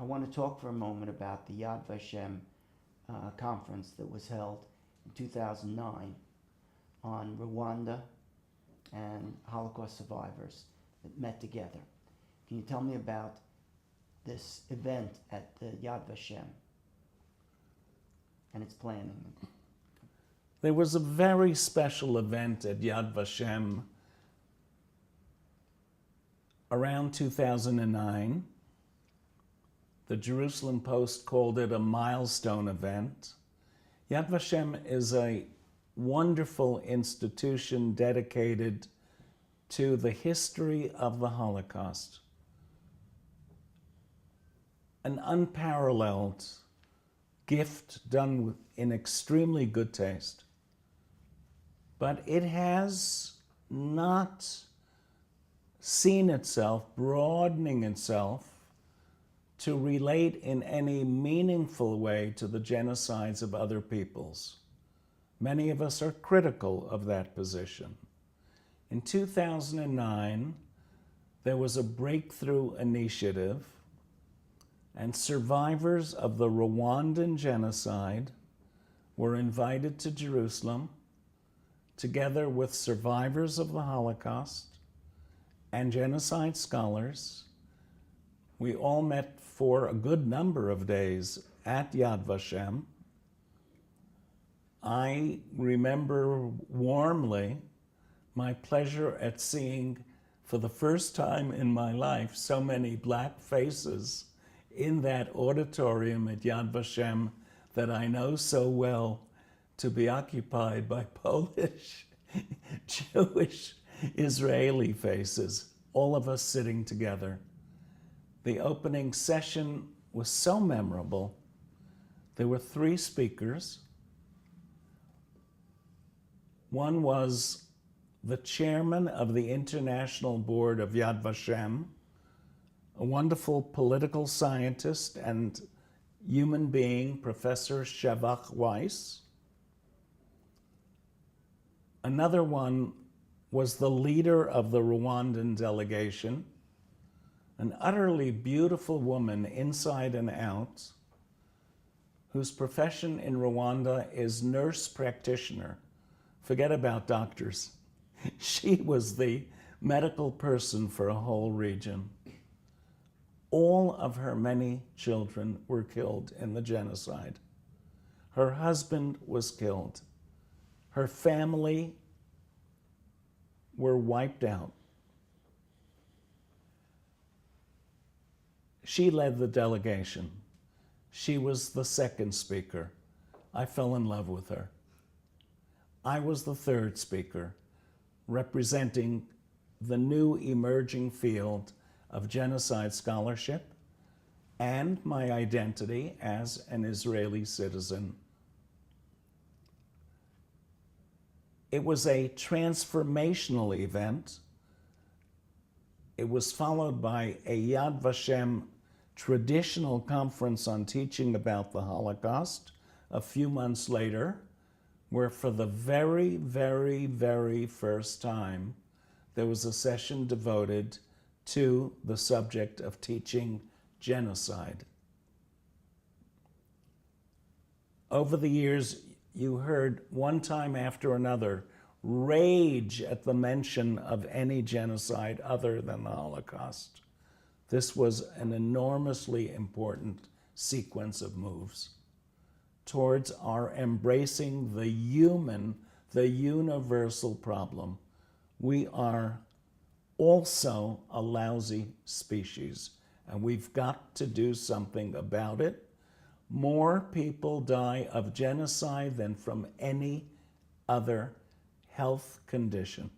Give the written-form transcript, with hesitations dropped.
want to talk for a moment about the Yad Vashem conference that was held in 2009 on Rwanda and Holocaust survivors that met together. Can you tell me about this event at the Yad Vashem and its planning? There was a very special event at Yad Vashem around 2009. The Jerusalem Post called it a milestone event. Yad Vashem is a wonderful institution dedicated to the history of the Holocaust. An unparalleled gift done in extremely good taste. But it has not seen itself broadening itself to relate in any meaningful way to the genocides of other peoples. Many of us are critical of that position. In 2009, there was a breakthrough initiative, and survivors of the Rwandan Genocide were invited to Jerusalem, together with survivors of the Holocaust and genocide scholars. We all met for a good number of days at Yad Vashem. I remember warmly my pleasure at seeing, for the first time in my life, so many black faces in that auditorium at Yad Vashem that I know so well, to be occupied by Polish, Jewish, Israeli faces, all of us sitting together. The opening session was so memorable. There were 3 speakers. One was the chairman of the International Board of Yad Vashem, a wonderful political scientist and human being, Professor Shevach Weiss. Another one was the leader of the Rwandan delegation, an utterly beautiful woman inside and out, whose profession in Rwanda is nurse practitioner. Forget about doctors. She was the medical person for a whole region. All of her many children were killed in the genocide. Her husband was killed. Her family were wiped out. She led the delegation. She was the second speaker. I fell in love with her. I was the third speaker, representing the new emerging field of genocide scholarship and my identity as an Israeli citizen. It was a transformational event. It was followed by a Yad Vashem traditional conference on teaching about the Holocaust a few months later, where for the very, very, very first time, there was a session devoted to the subject of teaching genocide. Over the years, you heard one time after another rage at the mention of any genocide other than the Holocaust. This was an enormously important sequence of moves towards our embracing the human, the universal problem. We are also a lousy species, and we've got to do something about it. More people die of genocide than from any other health condition.